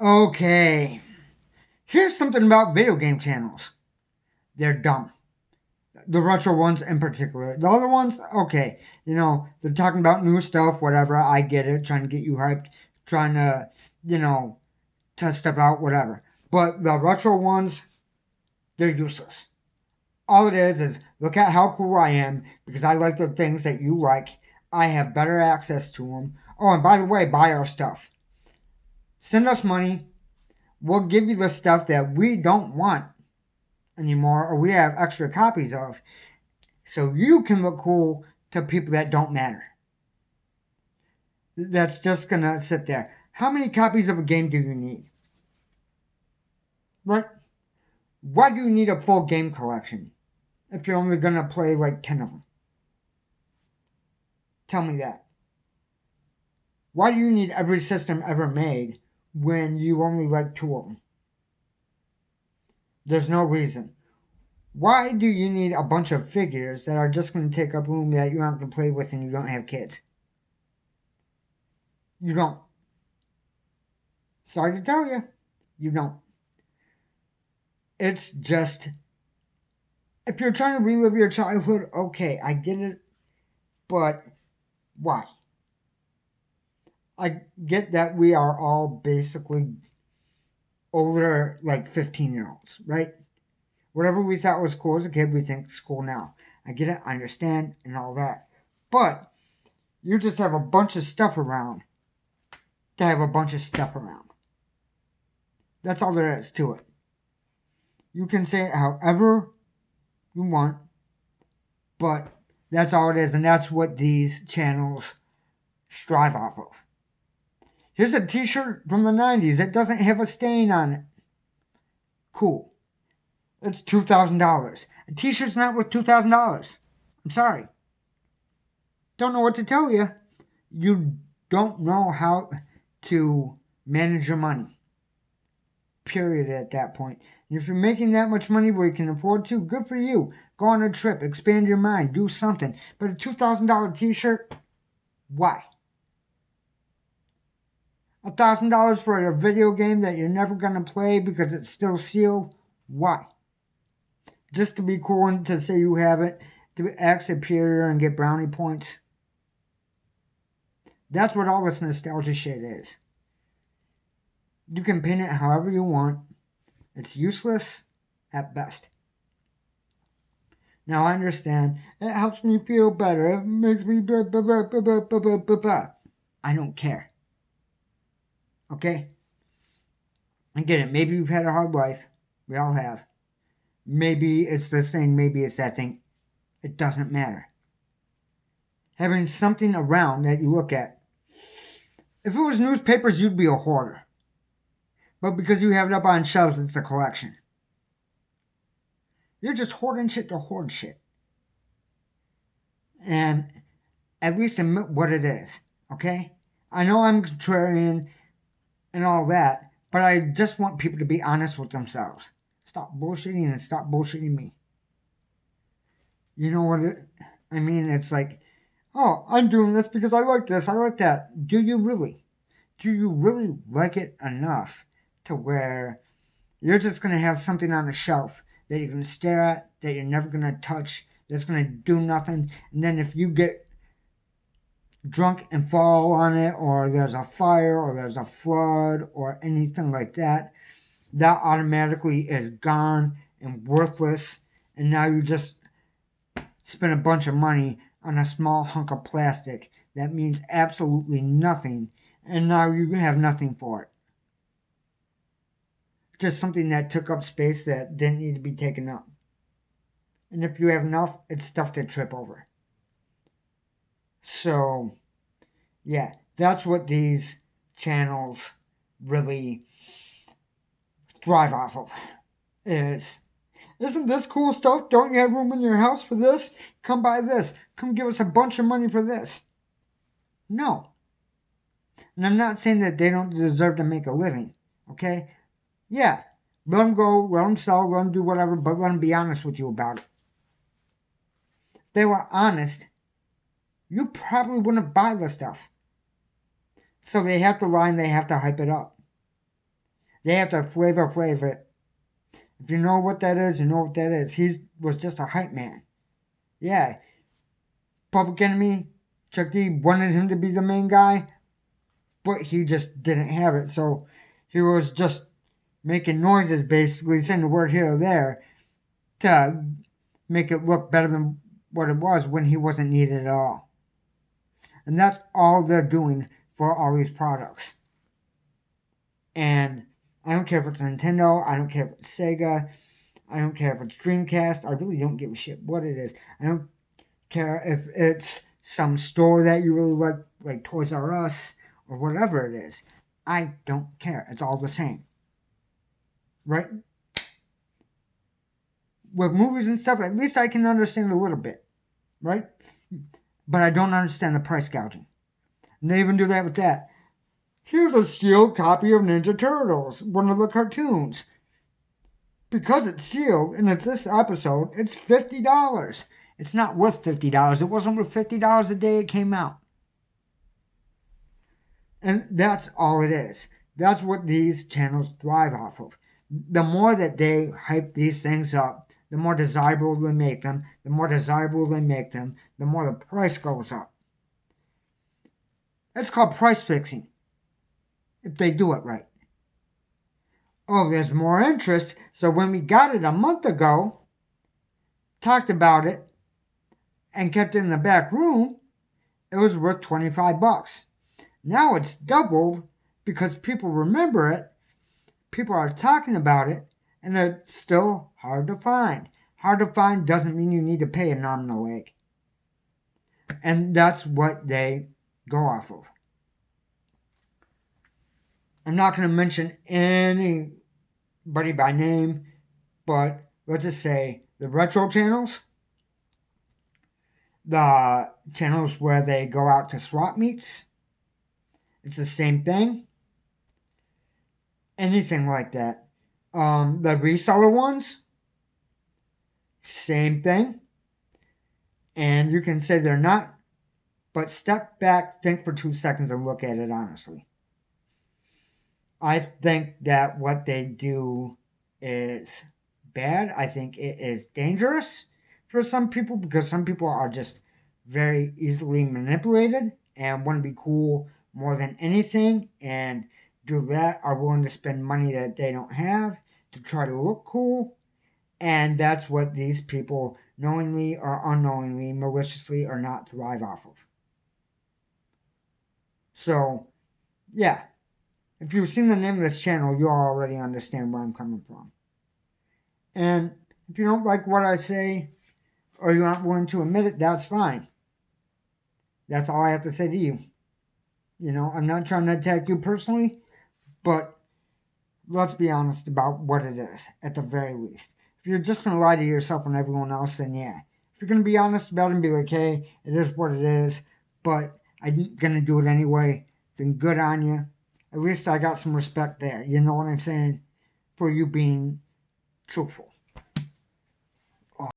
Okay, here's something about video game channels. They're dumb. The retro ones in particular. The other ones, okay, they're talking about new stuff, whatever. I get it, trying to get you hyped, trying to, you know, test stuff out, whatever. But the retro ones, they're useless. All it is look at how cool I am because I like the things that you like. I have better access to them. Oh, and by the way, buy our stuff. Send us money. We'll give you the stuff that we don't want anymore or we have extra copies of so you can look cool to people that don't matter. That's just going to sit there. How many copies of a game do you need? Right? Why do you need a full game collection if you're only going to play like 10 of them? Tell me that. Why do you need every system ever made when you only like 2 of them? There's no reason. Why do you need a bunch of figures that are just going to take up room that you're not going to play with and you don't have kids? You don't. Sorry to tell you, you don't. It's just, if you're trying to relive your childhood, okay, I get it, but why? I get that we are all basically older, like 15-year-olds, right? Whatever we thought was cool as a kid, we think is cool now. I get it, I understand, and all that. But you just have a bunch of stuff around to have a bunch of stuff around. That's all there is to it. You can say it however you want, but that's all it is, and that's what these channels strive off of. Here's a t-shirt from the 90s that doesn't have a stain on it. Cool. It's $2,000. A t-shirt's not worth $2,000. I'm sorry. Don't know what to tell you. You don't know how to manage your money. Period at that point. And if you're making that much money where you can afford to, good for you. Go on a trip, expand your mind, do something. But a $2,000 t-shirt, why? $1,000 for a video game that you're never going to play because it's still sealed, why? Just to be cool and to say you have it, to act superior and get brownie points. That's what all this nostalgia shit is. You can paint it however you want. It's useless at best. Now I understand. It helps me feel better. It makes me blah, blah, blah, blah, blah, blah, blah, blah. I don't care. Okay? I get it. Maybe you've had a hard life. We all have. Maybe it's this thing. Maybe it's that thing. It doesn't matter. Having something around that you look at. If it was newspapers, you'd be a hoarder. But because you have it up on shelves, it's a collection. You're just hoarding shit to hoard shit. And at least admit what it is. Okay? I know I'm contrarian and all that, but I just want people to be honest with themselves. Stop bullshitting and stop bullshitting me. You know what I mean? It's like, oh, I'm doing this because I like this, I like that. Do you really? Do you really like it enough to where you're just going to have something on a shelf that you're going to stare at, that you're never going to touch, that's going to do nothing, and then if you get drunk and fall on it, or there's a fire, or there's a flood, or anything like that, that automatically is gone and worthless, and now you just spend a bunch of money on a small hunk of plastic that means absolutely nothing, and now you have nothing for it. Just something that took up space that didn't need to be taken up. And if you have enough, it's stuff to trip over. So, yeah, that's what these channels really thrive off of. Isn't this cool stuff? Don't you have room in your house for this? Come buy this. Come give us a bunch of money for this. No. And I'm not saying that they don't deserve to make a living. Okay? Yeah. Let them go. Let them sell. Let them do whatever. But let them be honest with you about it. If they were honest, you probably wouldn't buy the stuff. So they have to lie and they have to hype it up. They have to flavor it. If you know what that is, you know what that is. He was just a hype man. Yeah. Public Enemy, Chuck D wanted him to be the main guy, but he just didn't have it. So he was just making noises, basically saying the word here or there to make it look better than what it was when he wasn't needed at all. And that's all they're doing for all these products. And I don't care if it's Nintendo, I don't care if it's Sega, I don't care if it's Dreamcast, I really don't give a shit what it is. I don't care if it's some store that you really like Toys R Us or whatever it is. I don't care. It's all the same. Right? With movies and stuff, at least I can understand a little bit. Right? But I don't understand the price gouging. And they even do that with that. Here's a sealed copy of Ninja Turtles, one of the cartoons. Because it's sealed and it's this episode, it's $50. It's not worth $50. It wasn't worth $50 the day it came out. And that's all it is. That's what these channels thrive off of. The more that they hype these things up, the more desirable they make them. The more desirable they make them, the more the price goes up. That's called price fixing. If they do it right. Oh, there's more interest. So when we got it a month ago, talked about it, and kept it in the back room, it was worth $25. Now it's doubled because people remember it, people are talking about it, and it's still hard to find. Hard to find doesn't mean you need to pay an arm and a leg. And that's what they go off of. I'm not going to mention anybody by name, but let's just say the retro channels, the channels where they go out to swap meets, it's the same thing. Anything like that. The reseller ones, same thing. And you can say they're not, but step back, think for 2 seconds, and look at it honestly. I think that what they do is bad. I think it is dangerous for some people because some people are just very easily manipulated and want to be cool more than anything and do that, are willing to spend money that they don't have to try to look cool. And that's what these people knowingly or unknowingly, maliciously or not, thrive off of. So, yeah. If you've seen the name of this channel, you already understand where I'm coming from. And if you don't like what I say, or you aren't willing to admit it, that's fine. That's all I have to say to you. You know, I'm not trying to attack you personally, but let's be honest about what it is, at the very least. If you're just going to lie to yourself and everyone else, then yeah. If you're going to be honest about it and be like, hey, it is what it is, but I'm going to do it anyway, then good on you. At least I got some respect there. You know what I'm saying? For you being truthful.